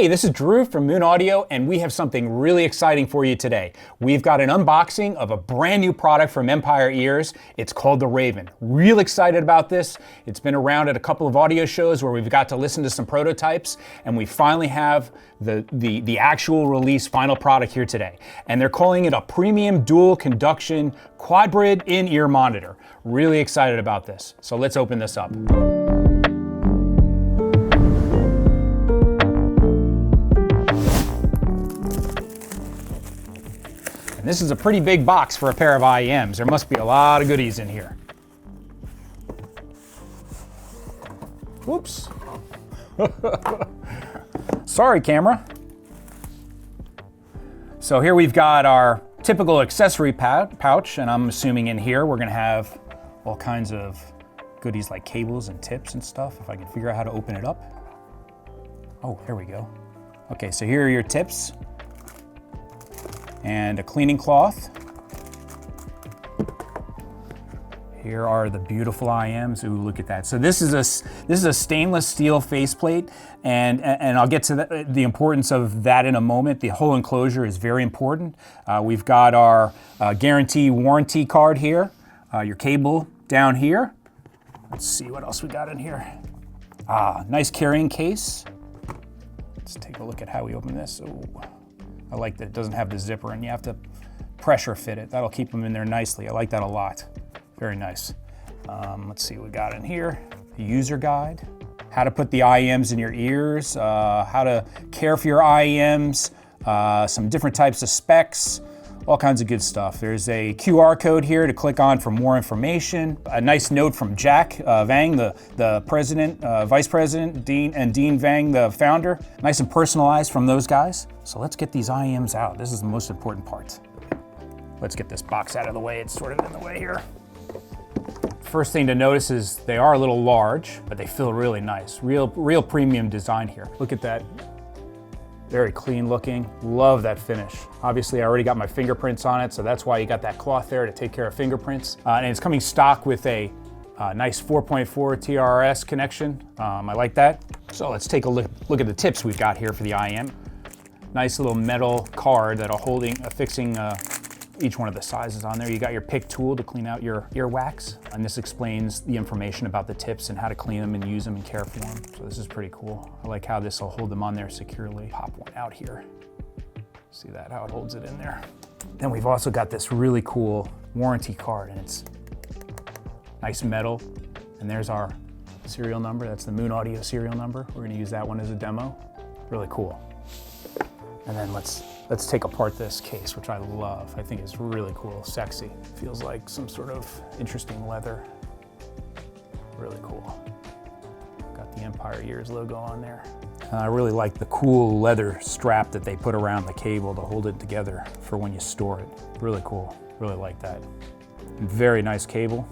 Hey, this is Drew from Moon Audio, and we have something really exciting for you today. We've got an unboxing of a brand new product from Empire Ears. It's called the Raven. Real excited about this. It's been around at a couple of audio shows where we've got to listen to some prototypes, and we finally have the actual release final product here today. And they're calling it a premium dual conduction quad-bridge in-ear monitor. Really excited about this. So let's open this up. And this is a pretty big box for a pair of IEMs. There must be a lot of goodies in here. Whoops. Sorry, camera. So here we've got our typical accessory pouch, and I'm assuming in here we're gonna have all kinds of goodies like cables and tips and stuff, if I can figure out how to open it up. Oh, there we go. Okay, so here are your tips. And a cleaning cloth. Here are the beautiful IEMs. Ooh, look at that. So this is a stainless steel faceplate, and I'll get to the importance of that in a moment. The whole enclosure is very important. We've got our guarantee warranty card here. Your cable down here. Let's see what else we got in here. Nice carrying case. Let's take a look at how we open this. Ooh. I like that it doesn't have the zipper and you have to pressure fit it. That'll keep them in there nicely. I like that a lot. Very nice. Let's see what we got in here. A user guide, how to put the IEMs in your ears, how to care for your IEMs, some different types of specs, all kinds of good stuff. There's a QR code here to click on for more information. A nice note from Jack Vang, the president, vice president, Dean Vang, the founder. Nice and personalized from those guys. So let's get these IEMs out. This is the most important part. Let's get this box out of the way. It's sort of in the way here. First thing to notice is they are a little large, but they feel really nice. Real premium design here. Look at that. Very clean looking. Love that finish. Obviously, I already got my fingerprints on it, so that's why you got that cloth there to take care of fingerprints. And it's coming stock with a nice 4.4 TRS connection. I like that. So let's take a look at the tips we've got here for the IEM. Nice little metal card that'll affixing each one of the sizes on there. You got your pick tool to clean out your earwax, and this explains the information about the tips and how to clean them and use them and care for them. So this is pretty cool. I like how this will hold them on there securely. Pop one out here. See that, how it holds it in there. Then we've also got this really cool warranty card, and it's nice metal. And there's our serial number. That's the Moon Audio serial number. We're gonna use that one as a demo. Really cool. And then let's take apart this case, which I love. I think it's really cool, sexy. Feels like some sort of interesting leather. Really cool. Got the Empire Ears logo on there. I really like the cool leather strap that they put around the cable to hold it together for when you store it. Really cool, really like that. Very nice cable.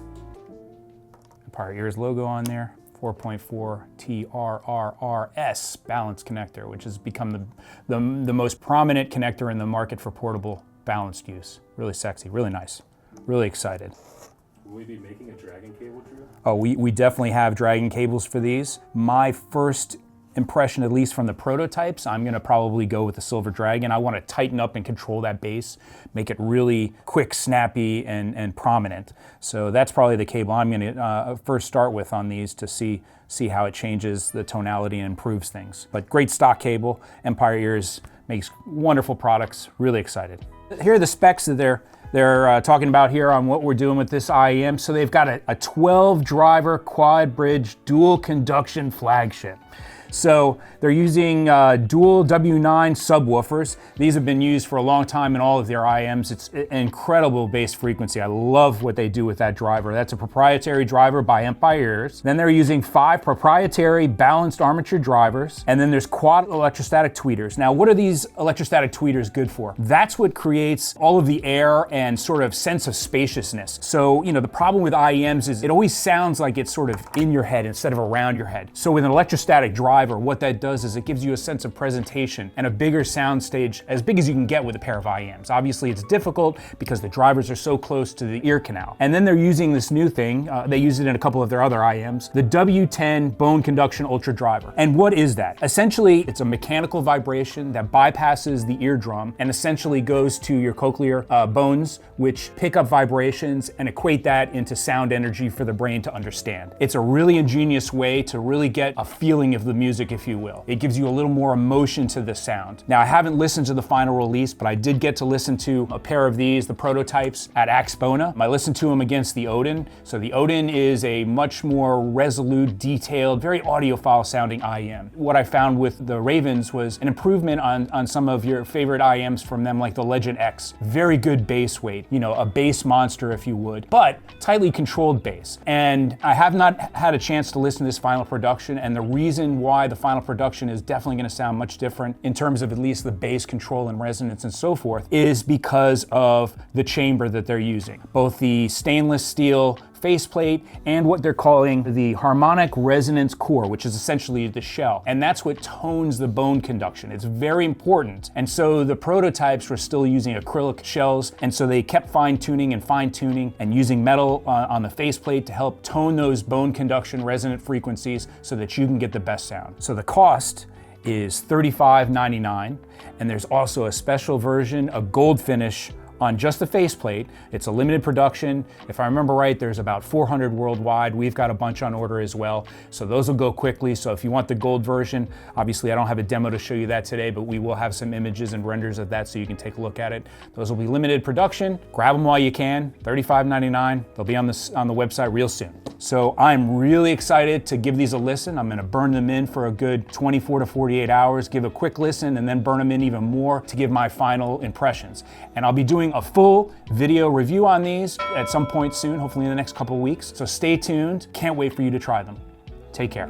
Empire Ears logo on there. 4.4 TRRS balance connector, which has become the most prominent connector in the market for portable balanced use. Really sexy, really nice, really excited. Will we be making a Dragon cable, Drew? Oh, we definitely have Dragon cables for these. My first impression, at least from the prototypes, I'm gonna probably go with the Silver Dragon. I wanna tighten up and control that bass, make it really quick, snappy, and prominent. So that's probably the cable I'm gonna first start with on these to see how it changes the tonality and improves things. But great stock cable. Empire Ears makes wonderful products, really excited. Here are the specs that they're talking about here on what we're doing with this IEM. So they've got a 12 driver quad bridge dual conduction flagship. So they're using dual W9 subwoofers. These have been used for a long time in all of their IEMs. It's an incredible bass frequency. I love what they do with that driver. That's a proprietary driver by Empire Ears. Then they're using 5 proprietary balanced armature drivers. And then there's quad electrostatic tweeters. Now, what are these electrostatic tweeters good for? That's what creates all of the air and sort of sense of spaciousness. So, you know, the problem with IEMs is it always sounds like it's sort of in your head instead of around your head. So with an electrostatic driver, driver, what that does is it gives you a sense of presentation and a bigger sound stage, as big as you can get with a pair of IEMs. Obviously it's difficult because the drivers are so close to the ear canal. And then they're using this new thing, they use it in a couple of their other IEMs, the W10 Bone Conduction Ultra Driver. And what is that? Essentially, it's a mechanical vibration that bypasses the eardrum and essentially goes to your cochlear bones, which pick up vibrations and equate that into sound energy for the brain to understand. It's a really ingenious way to really get a feeling of the music, if you will. It gives you a little more emotion to the sound. Now, I haven't listened to the final release, but I did get to listen to a pair of these, the prototypes, at Axpona. I listened to them against the Odin. So the Odin is a much more resolute, detailed, very audiophile sounding IEM. What I found with the Ravens was an improvement on some of your favorite IEMs from them, like the Legend X. Very good bass weight, you know, a bass monster, if you would, but tightly controlled bass. And I have not had a chance to listen to this final production, and the reason why the final production is definitely going to sound much different in terms of at least the bass control and resonance and so forth is because of the chamber that they're using. Both the stainless steel faceplate and what they're calling the harmonic resonance core, which is essentially the shell. And that's what tones the bone conduction. It's very important. And so the prototypes were still using acrylic shells. And so they kept fine tuning and using metal on the faceplate to help tone those bone conduction resonant frequencies so that you can get the best sound. So the cost is $35.99. And there's also a special version, a gold finish on just the faceplate. It's a limited production. If I remember right, there's about 400 worldwide. We've got a bunch on order as well. So those will go quickly. So if you want the gold version, obviously I don't have a demo to show you that today, but we will have some images and renders of that so you can take a look at it. Those will be limited production. Grab them while you can, $35.99. They'll be on the website real soon. So I'm really excited to give these a listen. I'm gonna burn them in for a good 24 to 48 hours, give a quick listen, and then burn them in even more to give my final impressions. And I'll be doing a full video review on these at some point soon, hopefully in the next couple of weeks. So stay tuned. Can't wait for you to try them. Take care.